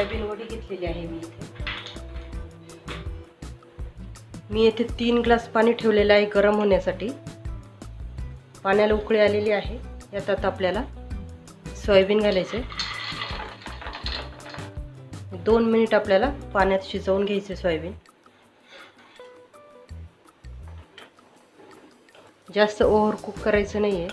Soybean वडी घेतलेली आहे मी येथे 3 ग्लास पाणी ठेवलेलं आहे गरम होण्यासाठी। पाण्याला उकळी आलेली आहे। यात आता आपल्याला सोयाबीन घालायचे। 2 मिनिट आपल्याला पाण्यात शिजवून घ्यायचे सोयाबीन। जास्त ओव्हर कुक करायचं नाहीये।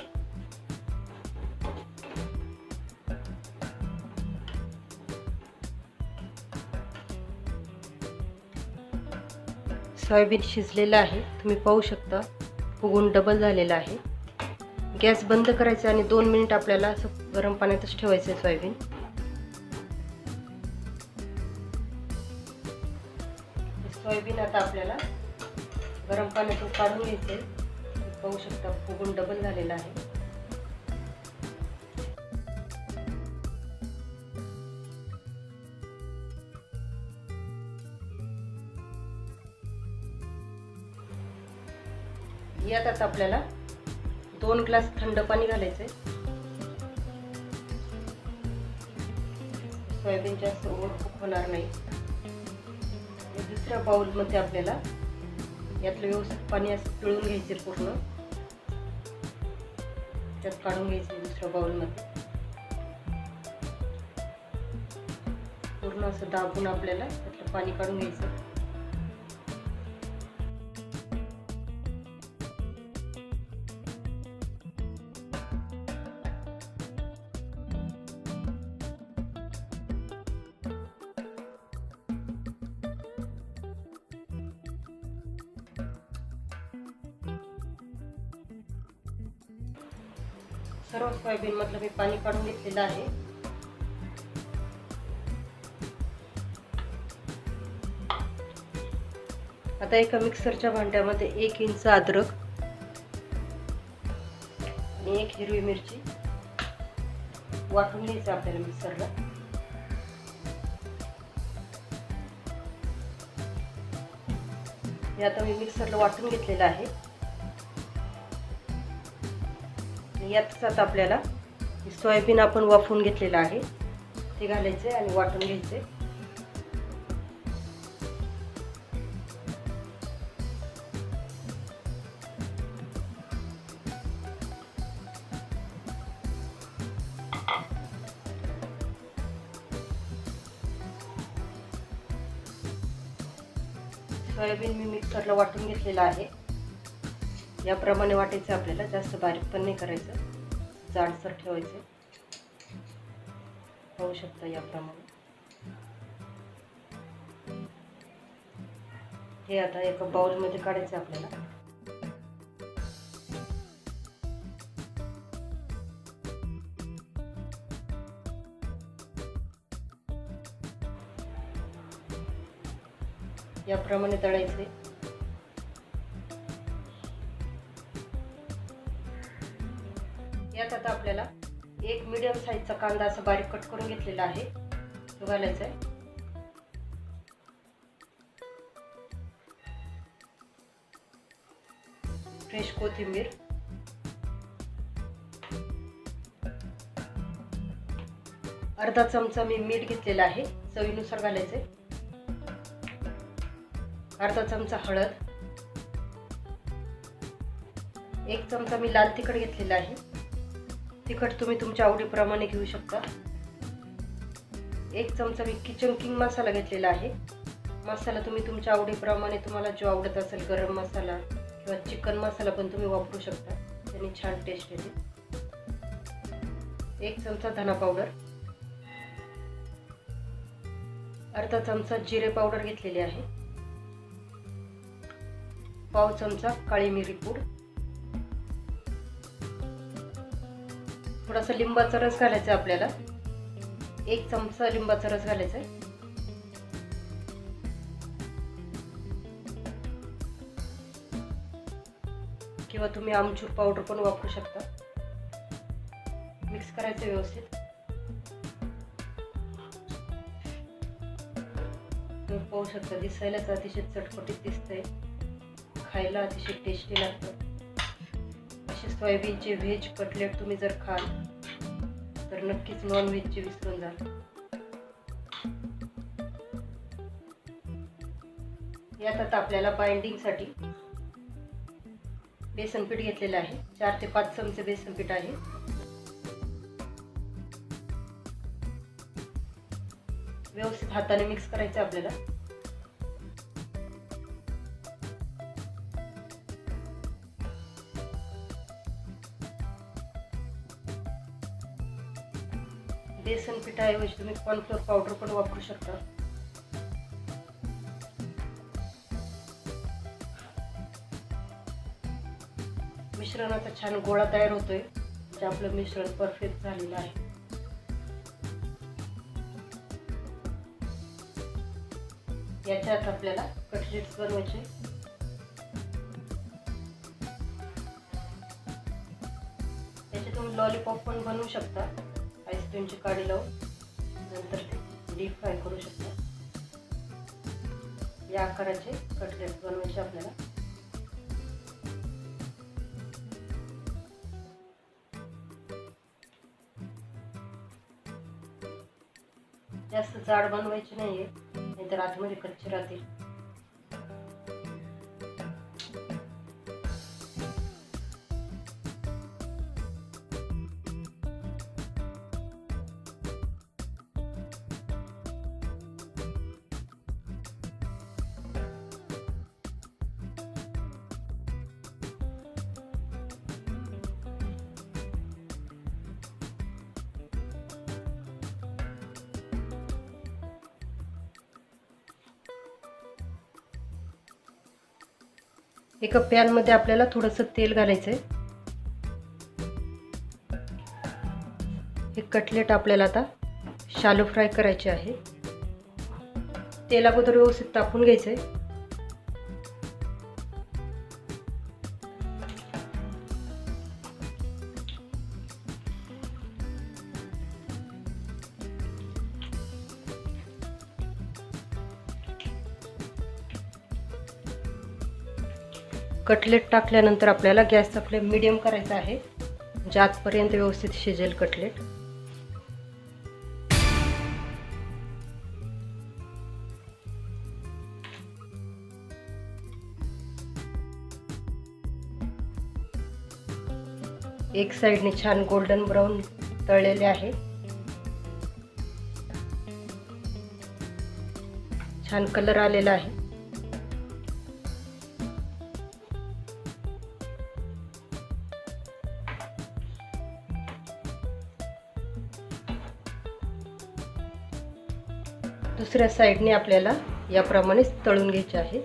सोयाबीन शिजलेलं आहे, तुम्ही पाहू शकता फुगून डबल झालेलं आहे। गॅस बंद करायचा आणि 2 मिनिट आपल्याला असं गरम पाण्यातच ठेवायचं आहे सोयाबीन। सोयाबीन आता आपल्याला गरम पाण्यातून काढून घ्यायचे। पाहू शकता फुगून डबल झालेला आहे। यात आता आपल्याला 2 ग्लास थंड पाणी घालायचे। सोयाबीन जास्त ओव्हर कुक होणार नाही। दुसऱ्या बाउल मध्ये आपल्याला यातलं व्यवस्थित पाणी असं पिळून घ्यायचे, पूर्ण त्यात काढून घ्यायचे। दुसऱ्या बाउल मध्ये पूर्ण असं दाबून आपल्याला त्यातलं पाणी काढून घ्यायचं। सर्व सोयाबीन मधलं मी पाणी काढून घेतलेलं आहे। आता एका मिक्सरच्या भांड्यामध्ये 1 इंच अद्रक आणि 1 हिरवी मिरची वाटून घ्यायचं आपल्याला मिक्सरला। हे आता मी मिक्सरला वाटून घेतलेलं आहे। यातच आता आपल्याला सोयाबीन आपण वाफवून घेतलेलं आहे ते घालायचे आणि वाटून घ्यायचे। सोयाबीन मी मिक्सरला वाटून घेतलेलं आहे। याप्रमाणे वाटायचं आपल्याला, जास्त बारीक पण नाही करायचं, जाडसर ठेवायचं। पाहू शकता याप्रमाणे। हे आता एका बाउल मध्ये काढायचं आपल्याला। याप्रमाणे तळायचे। यात आता आपल्याला 1 मीडियम साईजचा कांदा असा बारीक कट करून घेतलेला आहे तो घालायचा आहे। फ्रेश कोथिंबीर, अर्धा चमचा मी मीठ घेतलेला आहे, चवीनुसार घालायचे। अर्धा चमचा हळद, 1 चमचा मी लाल तिखट घेतलेला आहे। तिखट तुम्ही तुमच्या आवडीप्रमाणे घेऊ शकता। 1 चमचा मी किचन किंग मसाला घेतलेला आहे। मसाला तुम्ही तुमच्या आवडीप्रमाणे, तुम्हाला जो आवडत असेल, गरम मसाला किंवा चिकन मसाला पण तुम्ही वापरू शकता, त्याने छान टेस्ट येते। 1 चमचा धना पावडर, अर्धा चमचा जिरे पावडर घेतलेली आहे, पाव चमचा काळी मिरी पूड, थोडासा लिंबाचा रस घालायचा आपल्याला, 1 चमचा लिंबाचा रस घालायचा आहे। किंवा तुम्ही आमचूर पावडर पण वापरू शकता। मिक्स करायचं व्यवस्थित। तुम्ही पाहू शकता दिसायलाच अतिशय चटपटीत दिसतंय, खायला अतिशय टेस्टी लागतं। असे सोयाबीनचे व्हेज कटलेट तुम्ही जर खाल तर नक्कीच नॉन व्हेजचे विसरून जाल। यात आता आपल्याला बाइंडिंगसाठी बेसन पीठ घेतलेलं आहे. 4 ते 5 चमचे बेसन पीठ आहे. व्यवस्थित हाताने मिक्स करायचं आपल्याला. बेसन पिठाऐवजी तुम्ही कॉर्नफ्लोअर पावडर पण वापरू शकता. मिश्रणाचा छान गोळा तयार होतोय. म्हणजे आपलं मिश्रण परफेक्ट झालेलं आहे. याच्यात आपल्याला कटलेट्स बनवायचे. याचे तुम्ही लॉलीपॉप पण बनवू शकता. आईस्क्रीमची काडी लावून नंतर ते डीप फ्राय करू शकता. या आकाराचे कटलेट्स बनवायचे आपल्याला. जास्त जाड बनवायचे नाहीये, नाहीतर आतमध्ये कच्चे राहतील. एका पॅन मध्ये आपल्याला थोडंसं तेल घालायचंय. हे कटलेट आपल्याला आता शालो फ्राय करायचे आहे. तेल अगोदर व्यवस्थित तापून घ्यायचंय. कटलेट टाकल्यानंतर आपल्याला गॅसचा फ्लेम मीडियम करायचा आहे, म्हणजे आतपर्यंत व्यवस्थित शिजेल कटलेट. एक साइडने छान गोल्डन ब्राऊन तळलेले आहे. छान कलर आलेला आहे. दुसऱ्या साइडने आपल्याला याप्रमाणे तळून घ्यायचे आहे.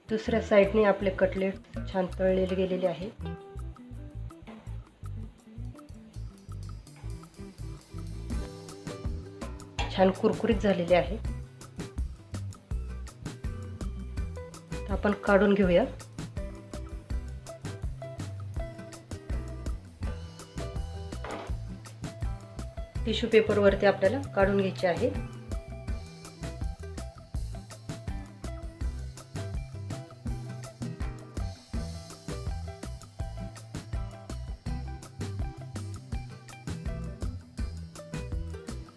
दुसऱ्या साइडने आपले कटलेट छान तळलेले गेलेले आहे. छान कुरकुरीत झालेले आहे. आपण काढून घेऊया. टिश्यू पेपर वरती आपल्याला काढून घ्यायचे आहे.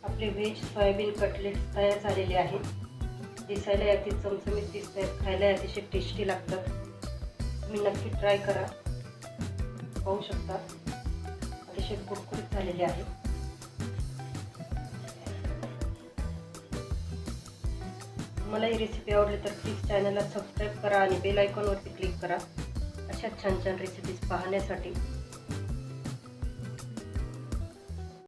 आपले व्हेज सोयाबीन कटलेट तयार झालेले आहेत. दिसायला अति चमचमीत दिसत आहेत, खायला अतिशय टेस्टी लागतात. तुम्ही नक्की ट्राय करा. पाहू शकता अतिशय कुरकुरीत झालेले आहे. मला ही रेसिपी आवडली तर प्लीज चॅनलला सबस्क्राईब करा आणि बेल आयकॉनवरती क्लिक करा अशा छान छान रेसिपीज पाहण्यासाठी.